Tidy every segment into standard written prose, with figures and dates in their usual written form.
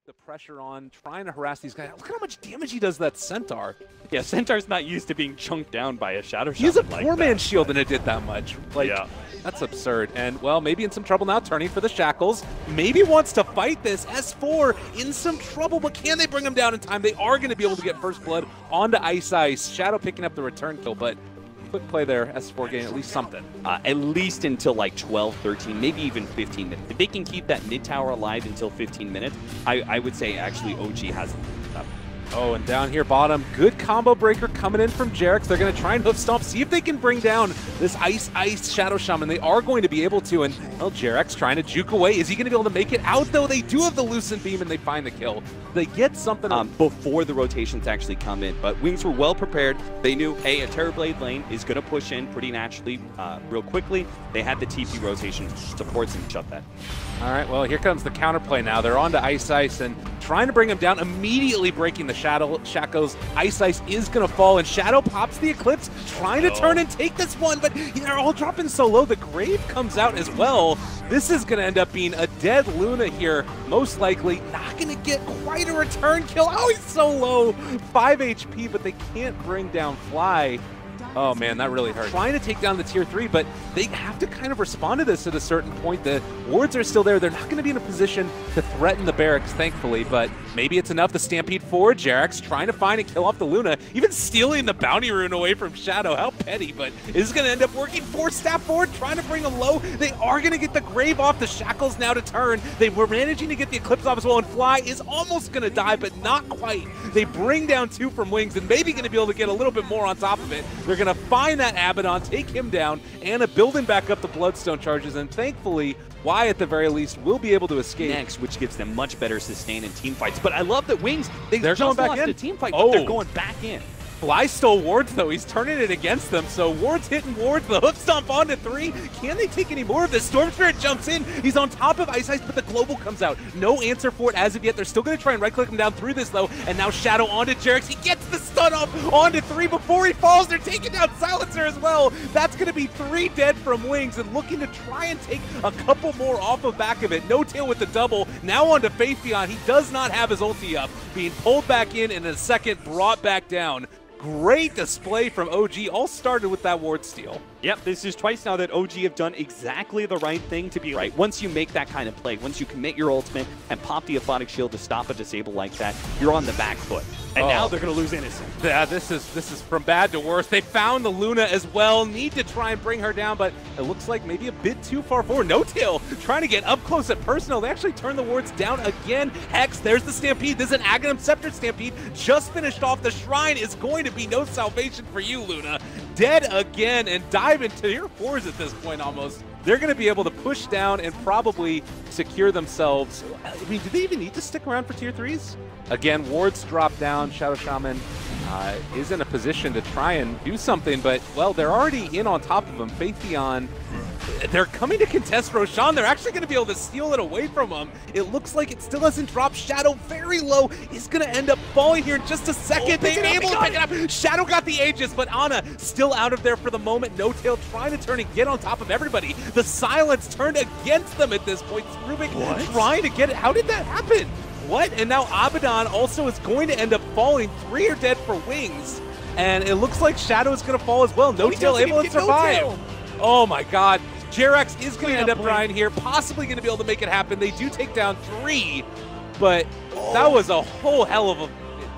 the pressure on, trying to harass these guys. Look at how much damage he does to that Centaur. Yeah, Centaur's not used to being chunked down by a Shadow Shaman. He's a like poor that, man's shield and it did that much. Like, yeah. That's absurd. And, well, maybe in some trouble now, turning for the Shackles. Maybe wants to fight this. S4 in some trouble, but can they bring him down in time? They are going to be able to get first blood onto Ice Ice. Shadow picking up the return kill, but quick play there. S4 getting at least something. At least until like 12, 13, maybe even 15 minutes. If they can keep that mid tower alive until 15 minutes, I would say actually OG has it. Oh, and down here bottom, good combo breaker coming in from Jarex. They're going to try and hoof stomp, see if they can bring down this Ice Shadow Shaman. They are going to be able to, and well, Jarex trying to juke away. Is he going to be able to make it out, though? They do have the Lucent Beam, and they find the kill. They get something before the rotations actually come in, but Wings were well prepared. They knew, hey, a Terrorblade lane is going to push in pretty naturally, real quickly. They had the TP rotation supports and shut that. All right, well, here comes the counterplay now. They're on to Ice Ice and trying to bring him down, immediately breaking the Shackles. Ice Ice is going to fall, and Shadow pops the Eclipse, trying to turn and take this one, but they're all dropping so low. The Grave comes out as well. This is going to end up being a dead Luna here, most likely. Not going to get quite a return kill. Oh, he's so low. 5 HP, but they can't bring down Fly. Oh man, that really hurt. Trying to take down the tier 3, but they have to kind of respond to this at a certain point. The wards are still there. They're not going to be in a position to threaten the barracks, thankfully, but maybe it's enough. The Stampede forward, Jarex trying to find and kill off the Luna, even stealing the bounty rune away from Shadow. How petty, but is going to end up working. 4 staff forward, trying to bring him low. They are going to get the Grave off. The Shackles now to turn. They were managing to get the Eclipse off as well, and Fly is almost going to die, but not quite. They bring down 2 from Wings, and maybe going to be able to get a little bit more on top of it. They're going to find that Abaddon, take him down, and building back up the Bloodstone charges, and thankfully, Y at the very least will be able to escape. Next, which gives them much better sustain in team fights. But I love that Wings, they're going back in. A team fight, but they're going back in. Fly stole wards, though. He's turning it against them. So wards hitting wards. The hoof stomp onto 3. Can they take any more of this? Storm Spirit jumps in. He's on top of Ice Ice, but the global comes out. No answer for it as of yet. They're still going to try and right-click him down through this, though. And now Shadow onto Jarex. He gets the stun off onto 3 before he falls. They're taking down Silencer as well. That's going to be 3 dead from Wings, and looking to try and take a couple more off the back of it. No tail with the double. Now onto Faithion. He does not have his ulti up. Being pulled back in a second, brought back down. Great display from OG, all started with that ward steal. Yep, this is twice now that OG have done exactly the right thing to be right. Once you make that kind of play, once you commit your ultimate and pop the Aphotic Shield to stop a disable like that, you're on the back foot. And now they're going to lose Innocent. Yeah, this is from bad to worse. They found the Luna as well. Need to try and bring her down, but it looks like maybe a bit too far forward. No tail trying to get up close and personal. They actually turn the wards down again. Hex, there's the Stampede. This is an Aghanim Scepter Stampede. Just finished off. The Shrine is going to be no salvation for you, Luna. Dead again, and dive into tier 4s at this point almost. They're going to be able to push down and probably secure themselves. I mean, do they even need to stick around for tier 3s? Again, wards drop down. Shadow Shaman is in a position to try and do something, but, well, they're already in on top of him. Faithion, they're coming to contest Roshan. They're actually going to be able to steal it away from him. It looks like it still hasn't dropped. Shadow very low is going to end up falling here in just a second. They've been able to pick it up. Shadow got the Aegis, but Ana still out of there for the moment. No tail trying to turn and get on top of everybody. The silence turned against them at this point. Rubik trying to get it. How did that happen? What? And now Abaddon also is going to end up falling. 3 are dead for Wings. And it looks like Shadow is going to fall as well. No tail able to survive. Oh my god. Jarex is going to end up dying here, possibly going to be able to make it happen. They do take down 3, but that was a whole hell of a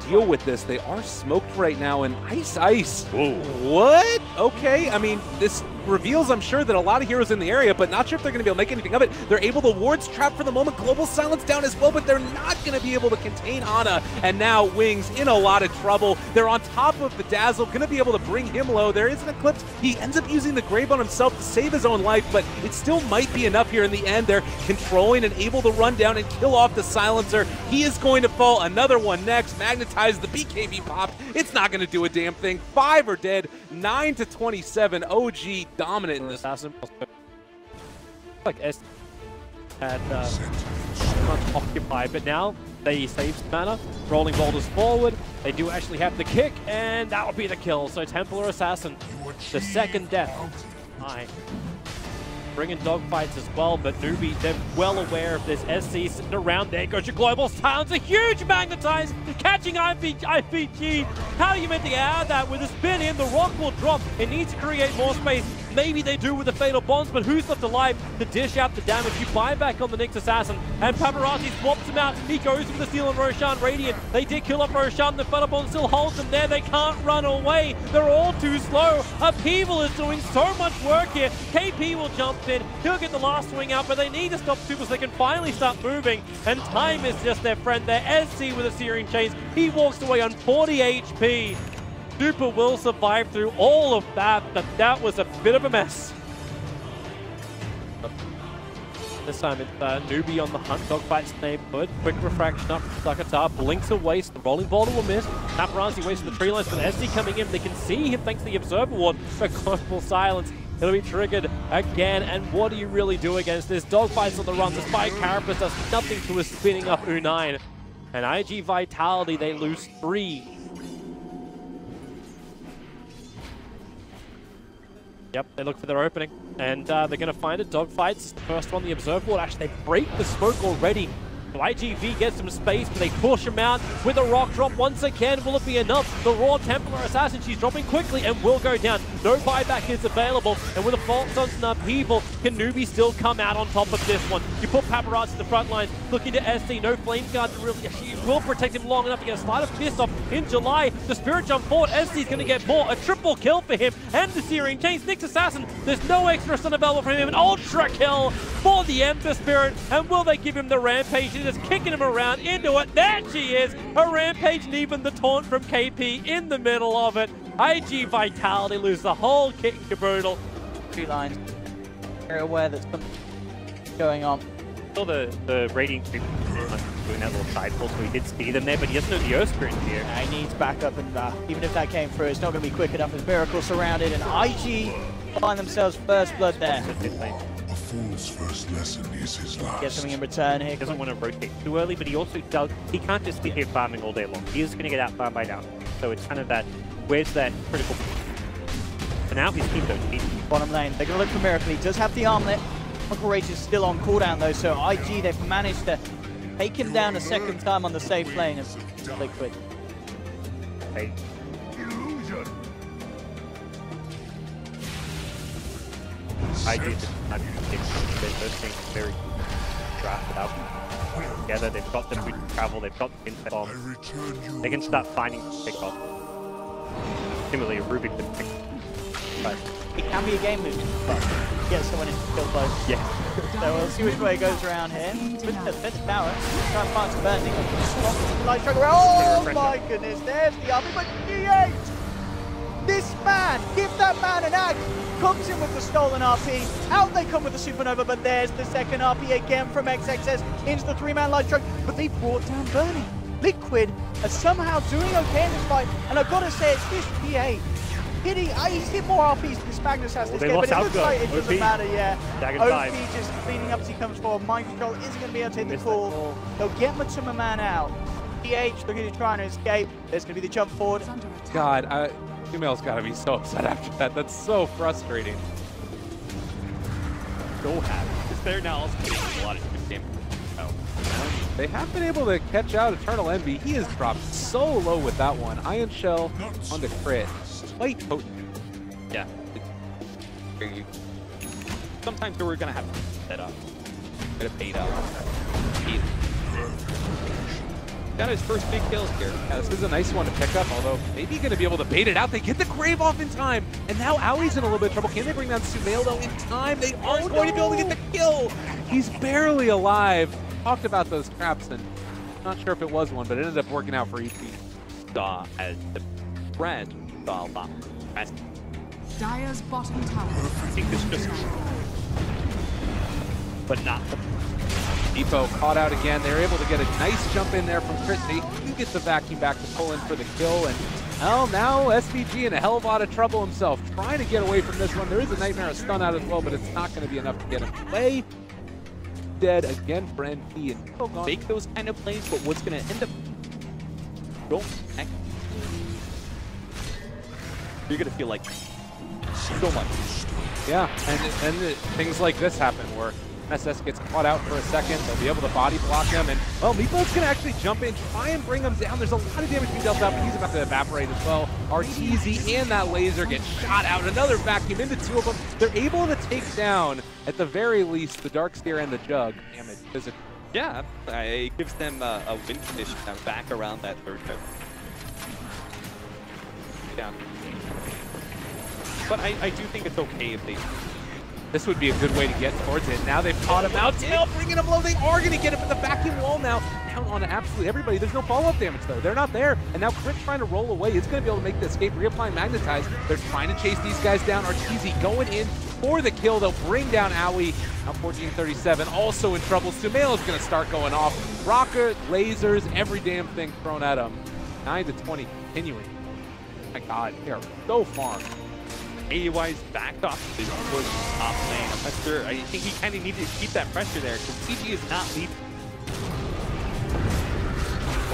deal with this. They are smoked right now, and Ice. Whoa. What? Okay, I mean, this reveals, I'm sure, that a lot of heroes in the area, but not sure if they're going to be able to make anything of it. They're able to wards trap for the moment. Global silence down as well, but they're not going to be able to contain Ana. And now Wings in a lot of trouble. They're on top of the Dazzle, going to be able to bring him low. There is an Eclipse. He ends up using the Grave on himself to save his own life, but it still might be enough here in the end. They're controlling and able to run down and kill off the Silencer. He is going to fall. Another one next. Magnetize the BKB popped. It's not going to do a damn thing. 5 are dead. 9 to 27. OG dominant in this. Assassin. Like S had occupied, but now they save mana. Rolling boulders forward. They do actually have the kick, and that would be the kill. So Templar Assassin, the second death. Aye. bring in dogfights as well, but Newbie, they're well aware of this. SC sitting around there. Goes to Global Silence, a huge magnetize, catching IPG. How are you meant to get out of that with a spin in? The rock will drop. It needs to create more space. Maybe they do with the Fatal Bonds, but who's left alive to dish out the damage? You buy back on the Nyx Assassin, and Paparazzi swaps him out. He goes for the steal on Roshan Radiant. They did kill off Roshan. The Fatal Bond still holds them there. They can't run away. They're all too slow. Upheaval is doing so much work here. KP will jump in. He'll get the last swing out, but they need to stop Super so they can finally start moving. And time is just their friend there. SC with a Searing Chains. He walks away on 40 HP. Super will survive through all of that, but that was a bit of a mess. This time it's Newbie on the hunt. Dogfights neighborhood. Quick refraction up from Sakata. Blinks away. So the rolling boulder will miss. Paparazzi waits for the tree lines, but SC coming in. They can see him thanks to the Observer Ward. But Global Silence, it'll be triggered again. And what do you really do against this? Dogfights on the run. The Spy Carapace does nothing to a spinning up U9. And IG Vitality, they lose 3. Yep, they look for their opening, and they're going to find it. Dogfights is the first one, the Observer Ward. Actually, they break the smoke already. So IGV gets some space, but they push him out with a rock drop once again. Will it be enough? The Raw Templar Assassin, she's dropping quickly and will go down. No buyback is available, and with a Fault Stance and Upheaval, can Newbie still come out on top of this one? You put Paparazzi in the front lines, looking to SC, no Flame Guard to really, she will protect him long enough to get a Slide of Fist off in July. The Spirit Jump forward, SC's going to get more, a triple kill for him, and the Searing Chains. Nyx Assassin, there's no extra stun available for him, an ultra kill for the Ember Spirit, and will they give him the Rampage? He's just kicking him around into it. There she is, a Rampage, and even the taunt from KP in the middle of it. IG Vitality lose the whole kit and caboodle. 3 lines. Very aware that something's going on. Still the Radiant creep doing that little side pull, so he did see them there, but he doesn't know the Earth Sprint here. Yeah, he needs backup, and even if that came through, it's not going to be quick enough as Miracle surrounded, and IG find themselves first blood there. A fool's first lesson is his last. Get something in return here. He doesn't want to rotate too early, but he also does. He can't just be here farming all day long. He is going to get out farmed by now. So it's kind of that. Where's that critical? For now, he's keep those feet. Bottom lane, they're going to look for Miracle. He does have the armlet. Uncle Rage is still on cooldown though, so IG, they've managed to take him down a second time on the safe lane of Liquid. Hey. IG just not those things very drafted out together. They've got the food travel, they've got the inset bomb. They can start finding pick off. Similarly, Rubik can pick. But it can be a game move, but get someone in kill close. yeah. So we'll see which way it goes around here. With the fifth tower, try and find some burning. Oh my goodness, there's the army, but DH! This man, give that man an axe! Comes in with the stolen RP, out they come with the Supernova, but there's the second RP again from XXS into the 3-man light truck, but they brought down Bernie. Liquid are somehow doing okay in this fight, and I've got to say, it's this PA. He's hit more RPs than this Magnus has this game, but it looks like it doesn't matter, yeah. OP just cleaning up as he comes forward. Mind Control isn't going to be able to hit the call. They'll get Matsuma Man out. PH looking to try and escape. There's going to be the jump forward. God, Female's got to be so upset after that. That's so frustrating. So happy. Because they're now also getting a lot of good damage. They have been able to catch out Eternal Envy. He has dropped so low with that one. Iron Shell on the crit. Quite potent. Yeah. Sometimes we're going to have to set up. Get a bait out. Got his first big kills here. Yeah, this is a nice one to pick up, although maybe going to be able to bait it out. They get the Grave off in time, and now Aui's in a little bit of trouble. Can they bring down Sumail, though, in time? They aren't going to be able to get the kill. He's barely alive. Talked about those traps, and not sure if it was one, but it ended up working out for EP. As the friend saw a lot. Dire's bottom tower. I think this just... But not the... Depot caught out again. They were able to get a nice jump in there from Crit. They do get the vacuum back to pull in for the kill. And well, now SVG in a hell of a lot of trouble himself. Trying to get away from this one. There is a Nightmare of stun out as well, but it's not going to be enough to get him away. Dead again for NP. And make those kind of plays, but what's going to end up... You're going to feel like so much. Yeah, and things like this happen where SS gets caught out for a second. They'll be able to body block him, and well, Meatloaf's gonna actually jump in, try and bring him down. There's a lot of damage being dealt out, but he's about to evaporate as well. RTZ and that laser get shot out. Another vacuum into two of them. They're able to take down, at the very least, the Darksteer and the Jug. Damage physical. Yeah, it gives them a win condition back around that third tower. Yeah. But I do think it's okay if they... This would be a good way to get towards it. Now they've caught him out. Tail bringing him low. They are going to get him at the vacuum wall now. Down on absolutely everybody. There's no follow-up damage, though. They're not there. And now Crit trying to roll away. He's going to be able to make the escape. Reapplying Magnetize. They're trying to chase these guys down. Arteezy going in for the kill. They'll bring down Owie. Now 1437 also in trouble. Sumail's going to start going off. Rocket, lasers, every damn thing thrown at him. 9-20 continuing. My God, they are so far. AUI's backed off his push top lane. That's sure. I think he kind of needed to keep that pressure there because PG is not leaving.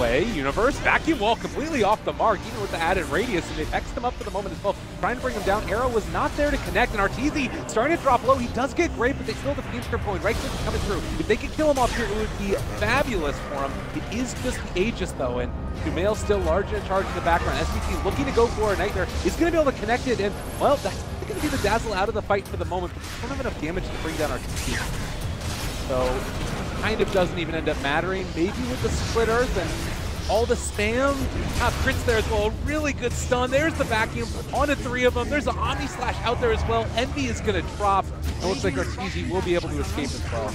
Way, Universe, vacuum wall completely off the mark, even with the added radius, and they've X'd him up for the moment as well, trying to bring him down. Arrow was not there to connect, and Arteezy starting to drop low. He does get great, but they still have the Fiendster point. Right click coming through. If they could kill him off here, it would be fabulous for him. It is just the Aegis, though, and Sumail still large in charge in the background. SVT looking to go for a Nightmare. Is going to be able to connect it, and, well, that's going to be the Dazzle out of the fight for the moment, but they don't have enough damage to bring down Arteezy. So, kind of doesn't even end up mattering. Maybe with the Split Earth and all the spam. Crit's there as well. Really good stun. There's the vacuum on the three of them. There's an Omni Slash out there as well. Envy is going to drop. It looks like Arteezy will be able to escape as well.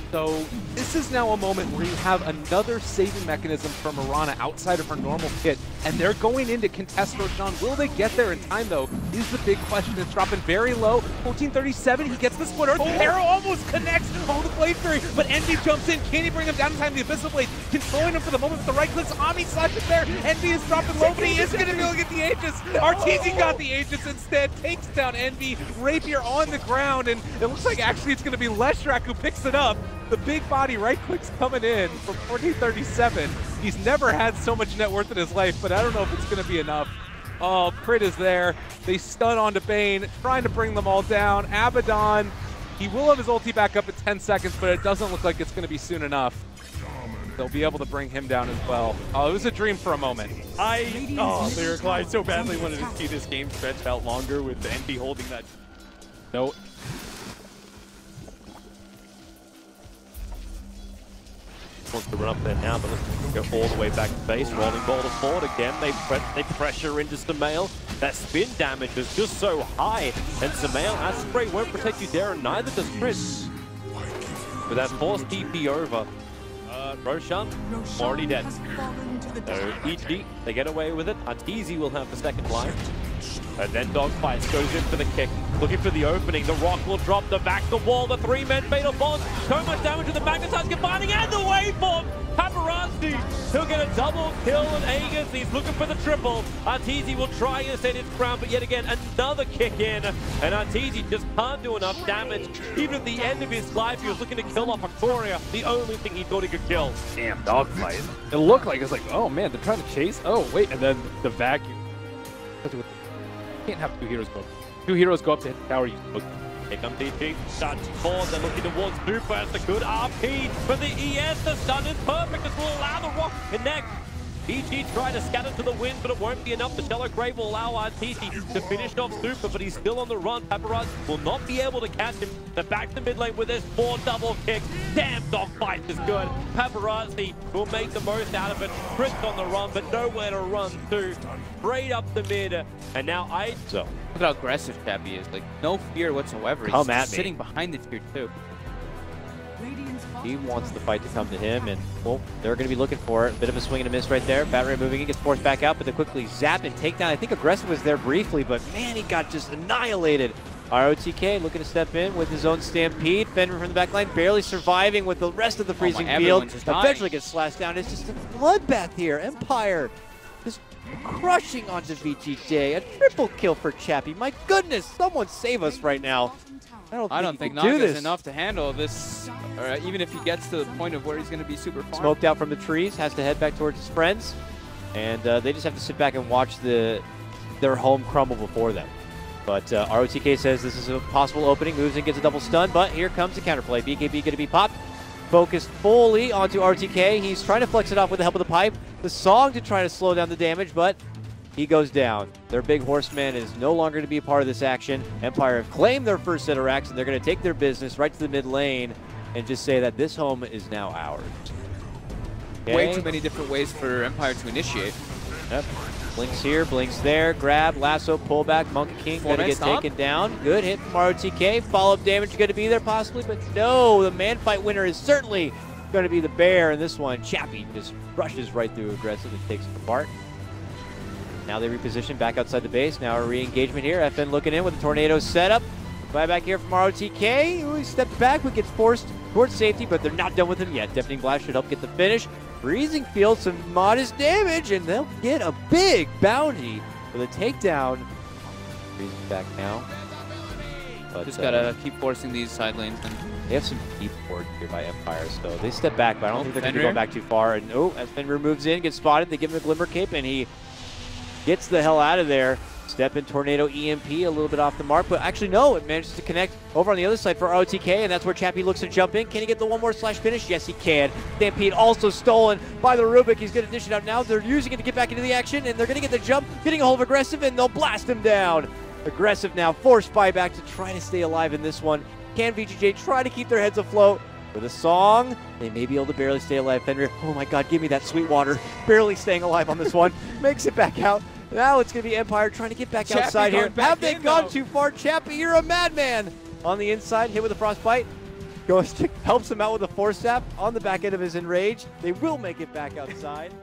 So this is now a moment where you have another saving mechanism for Mirana outside of her normal kit, and they're going in to contest Roshan. Will they get there in time, though, is the big question. It's dropping very low. 1437, he gets the Split Earth. Arrow almost connects on the Blade Fury, but Envy jumps in. Can he bring him down in time? The Abyssal Blade controlling him for the moment with the right clicks. Omni Slash is there. Envy is dropping low, but he is going to be able to get the Aegis. Arteezy got the Aegis instead, takes down Envy. Rapier on the ground, and it looks like actually it's going to be Leshrak who picks it up. The big body right clicks coming in from 1437. He's never had so much net worth in his life, but I don't know if it's going to be enough. Oh, Crit is there. They stun onto Bane, trying to bring them all down. Abaddon, he will have his ulti back up at 10 seconds, but it doesn't look like it's going to be soon enough. They'll be able to bring him down as well. Oh, it was a dream for a moment. Lyrical, I so badly wanted to see this game stretch out longer with Envy holding that. No. Wants to run up there now, but let's go all the way back to base. Rolling ball to forward again. They pressure into Sumail. That spin damage is just so high, and Sumail Acid Spray won't protect you there, and neither does Chris. With that forced TP over, Roshan already dead. So EG, they get away with it. Arteezy will have the second life. And then Dogfights goes in for the kick, looking for the opening. The rock will drop the back, the wall, the three-men fatal bonds. So much damage with the Magnetize combining and the waveform. Paparazzi, he'll get a double kill on Aegis. He's looking for the triple. Arteezy will try and stand his ground, but yet again, another kick in. And Arteezy just can't do enough damage. Even at the end of his life, he was looking to kill off Aquaria, the only thing he thought he could kill. Damn, Dogfight. It looked like, it's like, oh man, they're trying to chase. Oh, wait, and then the vacuum. Can't have two heroes go up. Two heroes go up to hit the tower. Here comes DG, stun forward, they're looking towards Super, it's a good RP for the ES, the stun is perfect, this will allow the rock to connect. DG tried to scatter to the wind, but it won't be enough. The Shallow Grave will allow Arteezy to finish off Super, but he's still on the run. Paparazzi will not be able to catch him. They're back to mid lane with this 4 double kick. Damn, Dogfight is good. Paparazzi will make the most out of it. Chris on the run, but nowhere to run to. Straight up the mid, and now so. Look at how aggressive Chappie is. Like, no fear whatsoever. Come He's at just me. sitting behind the tier 2. He wants the fight to come to him, and well, they're going to be looking for it. A bit of a swing and a miss right there. Battery moving in, gets forced back out, but they quickly zap and take down. I think Aggressive was there briefly, but man, he got just annihilated. ROTK looking to step in with his own Stampede. Fender from the back line, barely surviving with the rest of the freezing field. Eventually gets slashed down. It's just a bloodbath here. Empire just crushing onto VGJ. A triple kill for Chappie. My goodness, someone save us right now. I don't think Naga's enough to handle this, even if he gets to the point of where he's going to be super farmed. Smoked out from the trees, has to head back towards his friends, and they just have to sit back and watch their home crumble before them. But ROTK says this is a possible opening, moves and gets a double stun, but here comes the counterplay. BKB going to be popped, focused fully onto RTK. He's trying to flex it off with the help of the pipe. The song to try to slow down the damage, but he goes down. Their big horseman is no longer to be a part of this action. Empire have claimed their first set of racks, and they're going to take their business right to the mid lane and just say that this home is now ours. Okay. Way too many different ways for Empire to initiate. Yep. Blinks here, blinks there, grab, lasso, pullback, Monkey King going to get taken down. Good hit from ROTK. Follow-up damage going to be there possibly, but no, the man fight winner is certainly going to be the bear in this one. Chappie just rushes right through aggressively, takes it apart. Now they reposition back outside the base. Now a re-engagement here. FN looking in with a tornado setup. Buyback here from ROTK. Ooh, he stepped back, but gets forced towards safety, but they're not done with him yet. Deafening Blast should help get the finish. Freezing Field, some modest damage, and they'll get a big bounty for the takedown. Freezing back now. But, just gotta keep forcing these side lanes. And they have some deep board here by Empire, so they step back, but I don't think they're going to go back too far. And as Fenrir moves in, gets spotted, they give him a Glimmer Cape, and he gets the hell out of there. Step in Tornado EMP, a little bit off the mark, but actually no, it manages to connect over on the other side for ROTK, and that's where Chappie looks to jump in. Can he get the one more slash finish? Yes, he can. Stampede also stolen by the Rubik. He's going to dish it out now. They're using it to get back into the action, and they're going to get the jump, getting a hold of Aggressive, and they'll blast him down. Aggressive now, forced buyback to try to stay alive in this one. Can VGJ try to keep their heads afloat? With a song, they may be able to barely stay alive. Fenrir, oh my god, give me that sweet water. Barely staying alive on this one. Makes it back out. Now it's going to be Empire trying to get back outside here. Have they gone too far? Chappie, you're a madman. On the inside, hit with a frostbite. Goes to helps him out with a force zap on the back end of his enrage. They will make it back outside.